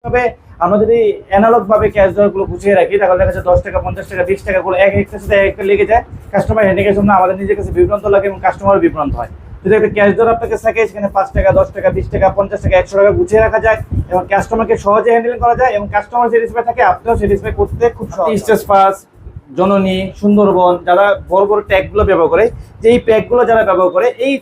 তবে আমরা যদি অ্যানালগ ভাবে ক্যাশ ড্রগুলো গুছিয়ে রাখি তাহলে দেখা যাচ্ছে 10 টাকা 50 টাকা 20 টাকা করে এক একটার সাথে একটা লেগে যায়। কাস্টমার হেডেকের জন্য আমাদের নিজের কাছে বিভ্রান্ত লাগে এবং কাস্টমারও বিভ্রান্ত হয়। যদি একটা ক্যাশ ড্র আপনাকে থাকে সেখানে 5 টাকা 10 টাকা 20 টাকা 50 টাকা 100 টাকা গুছিয়ে রাখা যায় এবং কাস্টমারকে সহজে হ্যান্ডেল করা যায় এবং কাস্টমার স্যাটিসফাই থাকে, আপনিও স্যাটিসফাই করতে খুব সহজ। স্টেজ পাস, জননী, সুন্দরবন যারা বড় বড় ট্যাগগুলো ব্যবহার করে, যে এই প্যাকগুলো যারা ব্যবহার করে এই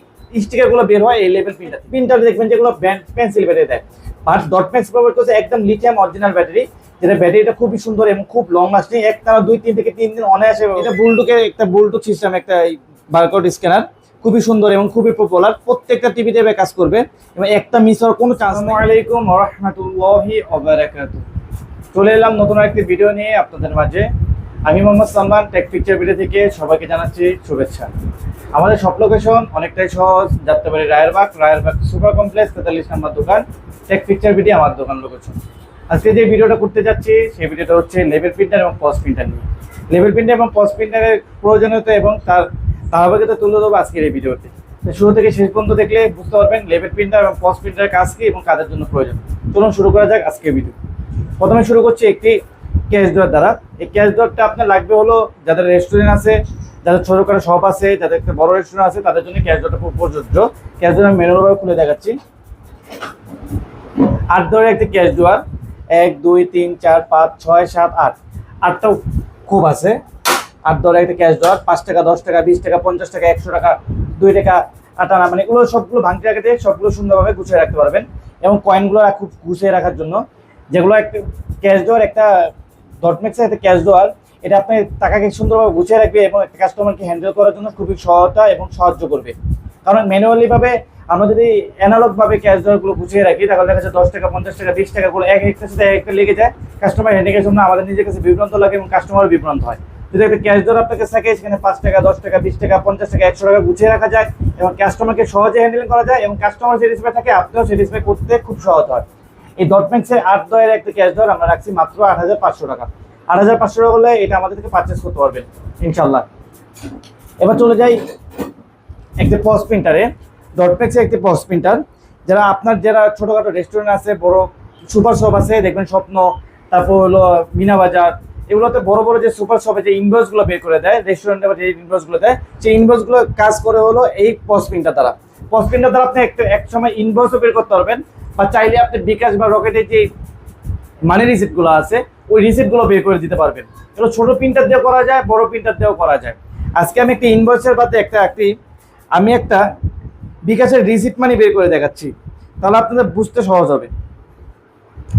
স্টিকারগুলো বের হয় এই লেভেল প্রিন্টার দেখবেন যেগুলো পেন্সিল ব্যাটারি দেয়। বাট ডট ম্যাক্স ব্যবহার করছে একদম লিথিয়াম অরিজিনাল ব্যাটারি, যেটা ব্যাটারিটা খুবই সুন্দর এবং খুব লং লাস্টিং, একটানা 2-3 থেকে 3 দিন অনায়াসে। এটা বুলটুকের একটা বুলটুক সিস্টেম, একটা বারকোড স্ক্যানার, খুবই সুন্দর এবং খুবই পপুলার, প্রত্যেকটা টিভিতে কাজ করবে এবং একটা মিস হওয়ার কোনো চান্স নেই। আসসালামু আলাইকুম ওয়া রাহমাতুল্লাহি ওয়া বারাকাতুহু। চলে এলাম নতুন একটি ভিডিও নিয়ে আপনাদের মাঝে। আমি Mohammad Salman, tech picture video থেকে সবাইকে জানাচ্ছি শুভেচ্ছা। আমাদের সব লোকেশন অনেকটাই সহজ, Jatrabari Rayerbag super complex 43 number দোকান, টেক পিকচার ভিডিও আমার দোকান লোকেশন। আজকে যে ভিডিওটা করতে যাচ্ছি সেই ভিডিওটা হচ্ছে লেভেল প্রিন্টার এবং পজ প্রিন্টার নিয়ে। লেভেল প্রিন্টার এবং পজ প্রিন্টারের প্রয়োজনীয়তা এবং তার ধারাবাহিকতা তুলে দেবো আজকের এই ভিডিওতে। শুরু থেকে শেষ পর্যন্ত দেখলে বুঝতে পারবেন লেভেল প্রিন্টার এবং পজ প্রিন্টারের কাজ কি এবং কাদের জন্য প্রয়োজন। চলুন শুরু করা যাক আজকের ভিডিও। প্রথমে শুরু করছি একটি ক্যাশ ড্রয়ার দ্বারা। এই ক্যাশ ড্রয়ারটা আপনার লাগবে হলো যাদের রেস্টুরেন্ট আছে, যাদের ছোটখাটো শপ আছে, যাদের একটা বড় রেস্টুরেন্ট আছে, তাদের জন্য ক্যাশ ড্রয়ারটা খুব প্রযোজ্য। ক্যাশ ড্রয়ার ম্যানুয়ালভাবে খুলে দেখাচ্ছি। 8 ধরে একটি ক্যাশ ড্রয়ার, 1 2 3 4 5 6 7 8, 8টাও খুব আছে। 8 ধরে একটা ক্যাশ ড্রয়ার, 5 টাকা 10 টাকা 20 টাকা 50 টাকা 100 টাকা 2 টাকা আটানা, মানে এগুলো সবগুলো ভাঙতে রাখতে সবগুলো সুন্দরভাবে গুছিয়ে রাখতে পারবেন এবং কয়েনগুলো খুব গুছিয়ে রাখার জন্য। যেগুলো একটা ক্যাশ ড্রয়ার, একটা ডট ম্যাক্সের একটা ক্যাশ ড্রয়ার, এটা আপনি টাকাকে সুন্দরভাবে গুছিয়ে রাখবে এবং একটা কাস্টমারকে হ্যান্ডেল করার জন্য খুবই সহায়তা এবং সাহায্য করবে। কারণ ম্যানুয়ালি ভাবে আমরা যদি অ্যানালগ ভাবে ক্যাশ ড্রয়ারগুলো গুছিয়ে রাখি তাহলে দেখা যাচ্ছে 10 টাকা 50 টাকা 20 টাকা করে এক একটার সাথে একটা লেগে যায়। কাস্টমার হ্যান্ডেলের জন্য আমাদের নিজের কাছে বিভ্রান্ত লাগে এবং কাস্টমারও বিভ্রান্ত হয়। যদি একটা ক্যাশ ড্রয়ার আপনাকে থাকে সেখানে 5 টাকা 10 টাকা 20 টাকা 50 টাকা 100 টাকা গুছিয়ে রাখা যায় এবং কাস্টমারকে সহজে হ্যান্ডেল করা যায় এবং কাস্টমার স্যাটিসফাই থাকে, আপনিও স্যাটিসফাই করতে খুব সহজ হয়। এই ডট ম্যাক্সের 8 দয়ের একটা ক্যাশ ড্রয়ার আমরা রাখছি মাত্র 8500 টাকা। 8500 টাকা হলে এটা আমাদের থেকে পারচেস করতে পারবেন ইনশাল্লাহ। এবার চলে যাই একটা পজ প্রিন্টারে। ডট ম্যাক্সের একটি পজ প্রিন্টার, যারা ছোটখাটো রেস্টুরেন্ট আছে, বড় সুপার শপ আছে, দেখবেন স্বপ্ন, তারপর হলো মিনা বাজার, এগুলোতে বড় বড় যে সুপার শপে যে ইনভয়েসগুলো বের করে দেয়, রেস্টুরেন্টে যে ইনভয়েসগুলো দেয়, সেই ইনভয়েসগুলো কাজ করে হলো এই পজ প্রিন্টার দ্বারা। পজ প্রিন্টার দ্বারা আপনি এক সময় ইনভয়েসও বের করতে পারবেন বা চাইলে আপনি বিকাশ বা রকেটের যে মানি রিসিপ্টগুলো আছে ওই রিসিপ্টগুলো বের করে দিতে পারবেন। এগুলো ছোট প্রিন্টার দিয়েও করা যায়, বড় প্রিন্টার দিয়েও করা যায়। আজকে আমি একটা ইনভয়েসের বাদে আমি একটা বিকাশের রিসিপ্ট মানি বের করে দেখাচ্ছি, তাহলে আপনাদের বুঝতে সহজ হবে।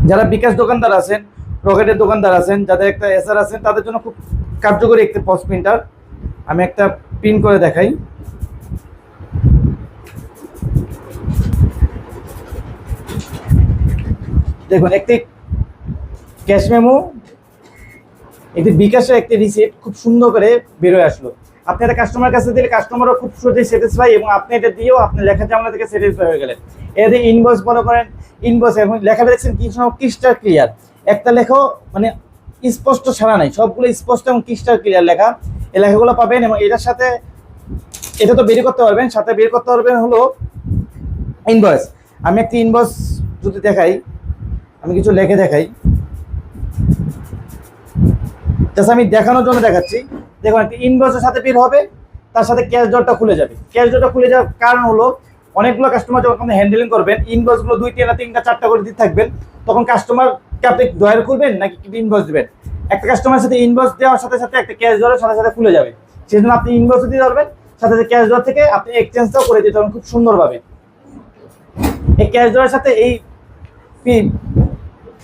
যারা বিকাশ দোকানদার আছেন, রকেটের দোকানদার আছেন, যাদের একটা এসআর আছেন, তাদের জন্য খুব কার্যকরী একটা পজ প্রিন্টার। আমি একটা প্রিন্ট করে দেখাই। দেখুন, একটি ক্যাশ মেমো, একটি বিকাশের একটি রিসিপ্ট খুব সুন্দর করে বেরোয় আসলো। আপনি একটা কাস্টমার কাছে দিলে কাস্টমারও খুব সহজেই স্যাটিসফাই এবং আপনি এটা দিয়েও আপনি লেখা জামলা থেকে স্যাটিসফাই হয়ে গেলেন। এতে ইনভয়েস মনে করেন, ইনভয়েস এবং লেখাটা দেখছেন কি ক্রিস্টাল ক্লিয়ার, একটা লেখাও মানে স্পষ্ট ছাড়া নাই, সবগুলো স্পষ্ট এবং ক্রিস্টাল ক্লিয়ার লেখা। এই লেখাগুলো পাবেন এবং এটার সাথে এটা তো বের করতে পারবেন, সাথে বের করতে পারবেন হলো ইনভয়েস। আমি একটি ইনভয়েস যদি দেখাই, আমি কিছু লিখে দেখাই, জাস্ট আমি দেখানোর জন্য দেখাচ্ছি। দেখুন, একটা ইনভয়েসের সাথে বের হবে, তার সাথে ক্যাশ ড্রয়ারটা খুলে যাবে। ক্যাশ ড্রয়ারটা খুলে যাওয়ার কারণ হলো অনেকগুলো কাস্টমার যখন আপনি হ্যান্ডেলিং করবেন, ইনভয়েসগুলো 2টা 3টা 4টা করে দিতে থাকবেন, তখন কাস্টমারকে আপনি ড্রয়ার করবেন নাকি ইনভয়েস দেবেন। একটা কাস্টমারের সাথে ইনভয়েস দেওয়ার সাথে সাথে একটা ক্যাশ ড্রয়ারের সাথে সাথে খুলে যাবে, সেই জন্য আপনি ইনভয়েসও দিতে পারবেন, সাথে সাথে ক্যাশ ড্রয়ার থেকে আপনি এক্সচেঞ্জটাও করে দিতে পারবেন খুব সুন্দরভাবে। এই ক্যাশ ড্রয়ারের সাথে এই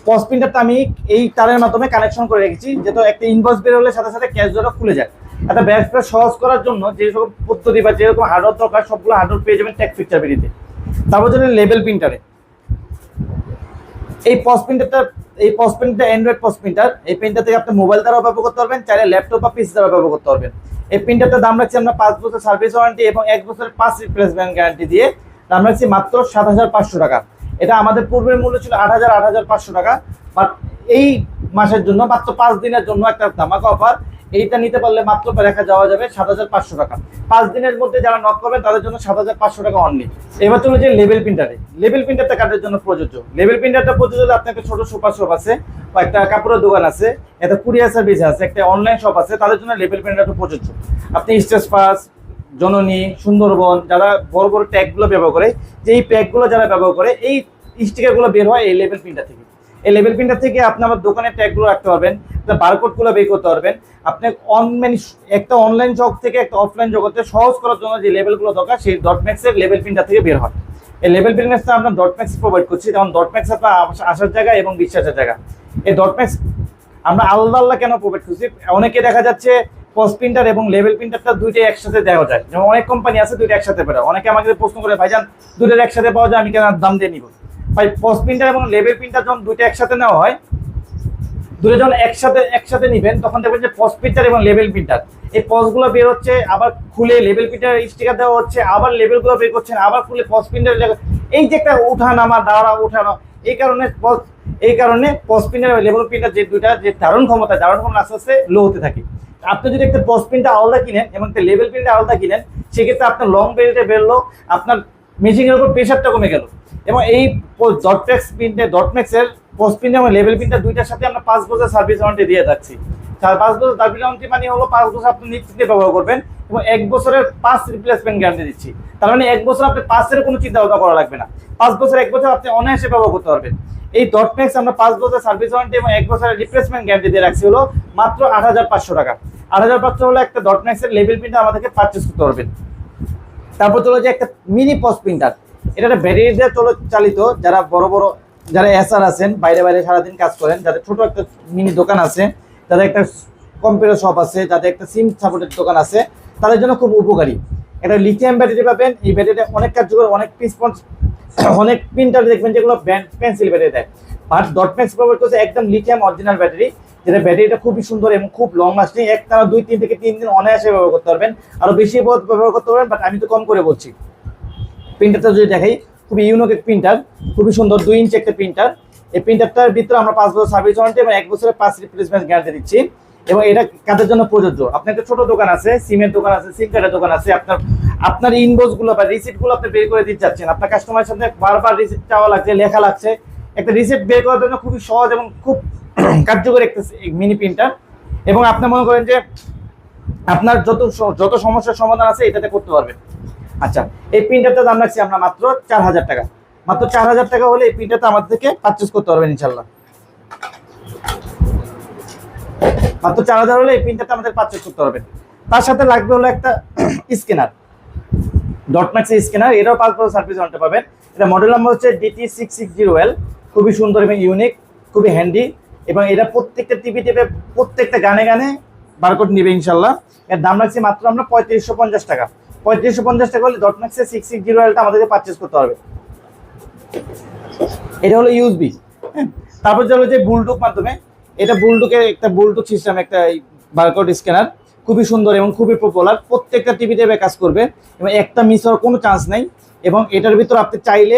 পজ প্রিন্টারটা আমি এই তারের মাধ্যমে কানেকশন করে রেখেছি, যেহেতু একটা ইনভয়েস বের হলে সাথে সাথে ক্যাশ ড্রয়ারটা খুলে যায়। একটা ব্যবসা সহজ করার জন্য যে সকল পদ্ধতি বা যেরকম হার্ডওয়্যার দরকার সবগুলো হার্ডওয়্যার পেয়ে যাবেন টেক পিকচার ভিডিওতে। তারপর যদি লেভেল প্রিন্টারে, এই পজ প্রিন্টারটা অ্যান্ড্রয়েড পজ প্রিন্টার। এই প্রিন্টার থেকে আপনি মোবাইল দ্বারা ব্যবহার করতে পারবেন, চাইলে ল্যাপটপ বা পিসি দ্বারা ব্যবহার করতে পারবেন। এই প্রিন্টারটার দাম রাখছি আমরা 5 বছর সার্ভিস ওয়ারেন্টি এবং 1 বছরের 5 রিপ্লেসমেন্ট গ্যারান্টি দিয়ে দাম রাখছি মাত্র 7500 টাকা। এটা আমাদের পূর্বের মূল্য ছিল 8500 টাকা, বাট এই মাসের জন্য মাত্র 5 দিনের জন্য একটা ধামাকা অফার। এইটা নিতে পারলে মাত্র রেখা যাওয়া যাবে 7,500 টাকা। 5 দিনের মধ্যে যারা নক করবেন তাদের জন্য 7,500 টাকা অনলি। এবার চলে যে লেভেল প্রিন্টারে। লেভেল প্রিন্টারটা কাদের জন্য প্রযোজ্য? লেভেল প্রিন্টারটা প্রযোজ্য হলে আপনার একটা ছোট সুপার শপ আছে বা একটা কাপড়ের দোকান আছে, একটা কুরিয়ার সার্ভিস আছে, একটা অনলাইন শপ আছে, তাদের জন্য লেভেল প্রিন্টারটা প্রযোজ্য। আপনি স্টেজ পাস, জননী, সুন্দরবন যারা বড় বড় ট্যাগগুলো ব্যবহার করে, যে এই প্যাকগুলো যারা ব্যবহার করে, এই স্টিকারগুলো বের হয় এই লেভেল প্রিন্টার থেকে। এই লেভেল প্রিন্টার থেকে আপনি আমার দোকানের ট্যাগগুলো রাখতে পারবেন, বারকোডগুলো বের করতে পারবেন। আপনি একটা অনলাইন জগৎ থেকে একটা অফলাইন জগতে সহজ করার জন্য যে লেভেলগুলো দরকার, সেই ডটম্যাক্সের লেভেল প্রিন্টার থেকে বের হয়। এই লেভেল প্রিন্টারটা আমরা ডটম্যাক্স প্রোভাইড করছি, কারণ ডটম্যাক্স আপনার আসার জায়গা এবং বিশ্বাসের জায়গা। এই ডটম্যাক্স আমরা আলাদা আলাদা কেন প্রোভাইড করছি? অনেকে দেখা যাচ্ছে পস প্রিন্টার এবং লেভেল প্রিন্টারটা দুইটাই একসাথে দেওয়া যায়, যেমন অনেক কোম্পানি আছে দুইটা একসাথে পাওয়া। অনেকে আমাকে প্রশ্ন করে, ভাইজান দুইটা একসাথে পাওয়া যায়, আমি কেন দাম দিয়ে নিব? ভাই পস প্রিন্টার এবং লেভেল প্রিন্টার যখন দুইটা একসাথে নেওয়া হয়, দুটো যখন একসাথে নিবেন, তখন দেখবেন যে পস প্রিন্টার এবং লেভেল প্রিন্টার এই পসগুলো বের হচ্ছে, আবার খুলে লেভেল প্রিন্টার স্টিকার দেওয়া হচ্ছে, আবার লেভেলগুলো বের করছেন, আবার খুলে পস প্রিন্টার, এই যে একটা উঠানামা দাঁড়া উঠানো, এই কারণে পস প্রিন্টার এবং লেভেল প্রিন্টার যে দুইটা যে ধারণ ক্ষমতা আস্তে আস্তে লো হতে থাকে। আপনি যদি একটা পস প্রিন্টার আলাদা কিনেন এবং একটা লেভেল প্রিন্টার আলাদা কিনেন, সেক্ষেত্রে আপনার লং বেরিতে বেরলো, আপনার মেশিনের উপর প্রেশারটা কমে গেল। এবং এই ডটম্যাক্সের পস প্রিন্টার এবং লেভেল প্রিন্টার দুইটার সাথে আমরা 5 বছর সার্ভিস ওয়ারেন্টি দিয়ে যাচ্ছি। 5 বছর সার্ভিস ওয়ারেন্টি মানে হলো 5 বছর আপনি নিশ্চিন্তে ব্যবহার করবেন এবং 1 বছরের 5 রিপ্লেসমেন্ট গ্যারান্টি দিচ্ছি। তার মানে 1 বছর আপনি 5-এর কোনো চিন্তা ভাবনা করা লাগবে না। 5 বছর 1 বছর আপনি অনায়াসে ব্যবহার করতে পারবেন। এই ডটম্যাক্স আমরা 5 বছর সার্ভিস ওয়ারেন্টি এবং 1 বছরের রিপ্লেসমেন্ট গ্যারান্টি দিয়ে রাখছি হলো মাত্র 8,500 টাকা। 8,500 হলো একটা ডটম্যাক্সের লেভেল প্রিন্টার আমাদেরকে পারচেজ করতে পারবেন। তারপর চলো যে একটা মিনি পস প্রিন্টার, এটা একটা ব্যাটারি দিয়ে চালিত। যারা বড় বড় যারা এসআর আছেন, বাইরে বাইরে সারাদিন কাজ করেন, যাদের ছোট একটা মিনি দোকান আছে, যাদের একটা কম্পিউটার শপ আছে, যাদের একটা সিম সাপোর্টের দোকান আছে, তাদের জন্য খুব উপকারী। একটা লিথিয়াম ব্যাটারি পাবেন। এই ব্যাটারিটা অনেক কার্যকর, অনেক প্রিন্টার দেখবেন যেগুলো পেন্সিল ব্যাটারি দেয়, বাট ডটম্যাক্স প্রোভাইড করছে একদম লিথিয়াম অরিজিনাল ব্যাটারি, যেটা ব্যাটারিটা খুবই সুন্দর এবং খুব লং লাস্টিং। একটানা 2-3 থেকে 3 দিন অনায়াসে ব্যবহার করতে পারবেন, আরো বেশি ব্যবহার করতে পারবেন, বাট আমি তো কম করে বলছি। প্রিন্টারটা যদি দেখাই, খুবই ইউনিক প্রিন্টার, খুবই সুন্দর 2 ইঞ্চি একটা প্রিন্টার। এই প্রিন্টারটার ভিতরে আমরা 5 বছর সার্ভিস ওয়ারেন্টি এবং 1 বছরের 5 রিপ্লেসমেন্ট গ্যারান্টি দিচ্ছি। এবং এটা কাদের জন্য প্রযোজ্য? আপনার একটা ছোট দোকান আছে, সিমের দোকান আছে, সিম কার্ডের দোকান আছে, আপনার ইনভয়েসগুলো বা রিসিপ্টগুলো আপনি বের করে দিতে চাচ্ছেন, আপনার কাস্টমারের সাথে বারবার রিসিপ্ট চাওয়া লাগছে, লেখা লাগছে, একটা রিসিপ্ট বের করার জন্য খুবই সহজ এবং খুব কার্যকরী একটা মিনি প্রিন্টার। এবং আপনি মনে করেন যে আপনার যত সমস্যার সমাধান আছে এটাতে করতে পারবেন। আচ্ছা, এই প্রিন্টারটার দাম রাখছি আমরা মাত্র 4,000 টাকা। মাত্র 4,000 টাকা হলে এই প্রিন্টারটা আমাদের থেকে পারচেজ করতে পারবেন ইনশাল্লাহ। মাত্র 4,000 হলে এই প্রিন্টারটা আমাদের পারচেজ করতে পারবেন। তার সাথে লাগবে হলো একটা স্ক্যানার, ডটম্যাক্সের স্ক্যানার। এটাও 5 বছর সার্ভিস ওয়ারেন্টি পাবেন। এটা মডেল নাম্বার হচ্ছে DT660L। খুবই সুন্দর এবং ইউনিক, খুবই হ্যান্ডি। এবং এটা প্রত্যেকটা টিভি প্রত্যেকটা গানে বারকোড নিবে ইনশাল্লাহ। এর দাম রাখছি মাত্র আমরা 3550 টাকা। 3550 টাকা হলে ডটম্যাক্সের 660L আমাদেরকে পারচেজ করতে হবে। এটা হলো ইউএসবি। তারপর হলো যে বুলটুক মাধ্যমে, এটা বুলটুকের একটা বুলটুক সিস্টেম, একটা বারকোড স্ক্যানার, খুবই সুন্দর এবং খুবই পপুলার। প্রত্যেকটা টিভি দেবে কাজ করবে এবং একটা মিস হওয়ার কোনো চান্স নেই। এবং এটার ভিতর আপনি চাইলে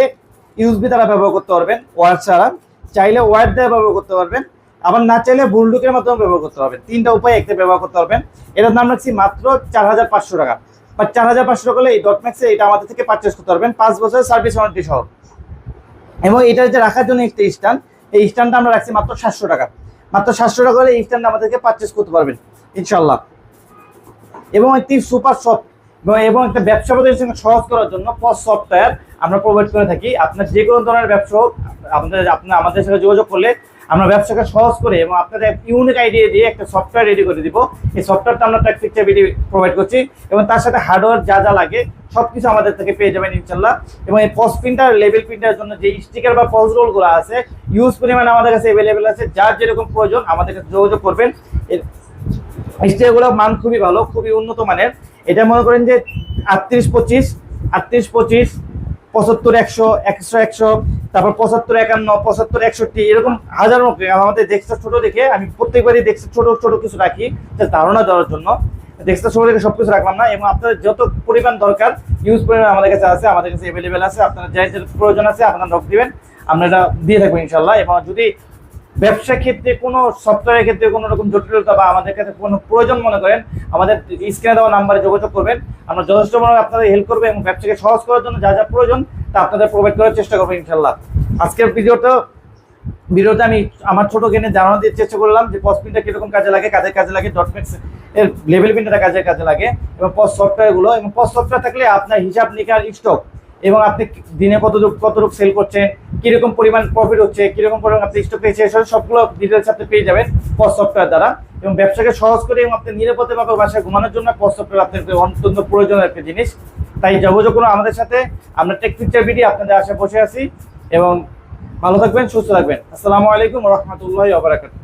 ইউএসবি দ্বারা ব্যবহার করতে পারবেন, ওয়্যার ছাড়া। চাইলে ওয়্যার দিয়ে ব্যবহার করতে পারবেন, আবার না চাইলে বুলটুকের মাধ্যমে ব্যবহার করতে পারবেন। 3টা উপায় একটা ব্যবহার করতে পারবেন। এটার দাম রাখছি মাত্র 4,500 টাকা। বা 4,500 টাকা হলে এই ডটম্যাক্সে এটা আমাদের থেকে পারচেজ করতে পারবেন 5 বছরের সার্ভিস ওয়ারেন্টি সহ। এবং এটা যে রাখার জন্য একটা স্ট্যান্ড, এই স্ট্যান্ডটা আমরা রাখছি মাত্র 700 টাকা। মাত্র 700 টাকা হলে এই স্ট্যান্ড আমাদেরকে পারচেজ করতে পারবেন ইনশাল্লাহ। এবং একটি সুপার সফট এবং একটা ব্যবসা প্রতিষ্ঠানের সঙ্গে সহজ করার জন্য পস সফটওয়্যার আমরা প্রোভাইড করে থাকি। আপনার যে কোনো ধরনের ব্যবসা হোক, আপনার আমাদের সাথে যোগাযোগ করলে আমরা ব্যবসাকে সহজ করে এবং আপনাদের ইউনিক আইডিয়া দিয়ে একটা সফটওয়্যার রেডি করে দিব। এই সফটওয়্যারটা আমরা ট্যাক্স প্রোভাইড করছি এবং তার সাথে হার্ডওয়্যার যা লাগে সবকিছু আমাদের থেকে পেয়ে যাবেন ইনশাল্লাহ। এবং এই পস প্রিন্টার, লেভেল প্রিন্টারের জন্য যে স্টিকার বা পস রোলগুলো আছে ইউজ পরিমাণে আমাদের কাছে অ্যাভেলেবেল আছে। যার যেরকম প্রয়োজন আমাদের কাছে যোগাযোগ করবেন। স্টিকারগুলোর মান খুবই ভালো, খুবই উন্নত মানের। এটা মনে করেন যে 38-25, 38-25, 75-100, 100-100, তারপর 75-51, 75-61, এরকম হাজার আমাদের ডেস্কটা ছোট দেখে আমি প্রত্যেকবারই ডেস্কটা ছোট ছোট কিছু রাখি, ধারণা দেওয়ার জন্য। ডেস্কটা ছোট দেখে সবকিছু রাখলাম না। এবং আপনাদের যত পরিমাণ দরকার ইউজ পরিমাণ আমাদের কাছে আছে, আমাদের কাছে অ্যাভেলেবেল আছে। আপনারা যাই প্রয়োজন আছে আপনারা নক দিবেন, আমরা এটা দিয়ে থাকবো ইনশাল্লাহ। এবং যদি ব্যবসা ক্ষেত্রে কোনো সফটওয়্যারের ক্ষেত্রে কোনো রকম জটিলতা বা আমাদের কাছে কোনো প্রয়োজন মনে করেন, আমাদের স্ক্রিনে দেওয়া নাম্বারে যোগাযোগ করবেন। আমরা যথেষ্ট মনে আপনাদের হেল্প করবো এবং ব্যবসাকে সহজ করার জন্য যা যা প্রয়োজন তা আপনাদের প্রোভাইড করার চেষ্টা করবো ইনশাল্লাহ। আজকের ভিডিওতে আমি আমার ছোট জ্ঞানে জানানো দিয়ে চেষ্টা করলাম যে পস পিনটা কিরকম কাজে লাগে, কাজে লাগে, ডটমেক্স এর লেভেল পিনটা কাজে লাগে, এবং পস সফটওয়্যারগুলো, এবং পস সফটওয়্যার থাকলে আপনার হিসাব নিকার স্টক এবং আপনি দিনে কতটুকু সেল করছেন, কিরকম পরিমাণ প্রফিট হচ্ছে, কিরকম পরিমাণ আপনি স্টক পেয়েছে, সবগুলো ডিটেলস আপনি পেয়ে যাবেন পস সফটওয়্যার দ্বারা। এবং ব্যবসাকে সহজ করে এবং আপনি নিরাপদে বাসায় ঘুমানোর জন্য পস সফটওয়্যার আপনার অত্যন্ত প্রয়োজনীয় একটা জিনিস। তাই যোগাযোগ করুন আমাদের সাথে। আমরা টেক পিকচার ভিডিও আপনাদের আশায় বসে আছি, এবং ভালো থাকবেন, সুস্থ থাকবেন। আসসালামু আলাইকুম ওয়া রাহমাতুল্লাহি ওয়া বারাকাতুহু।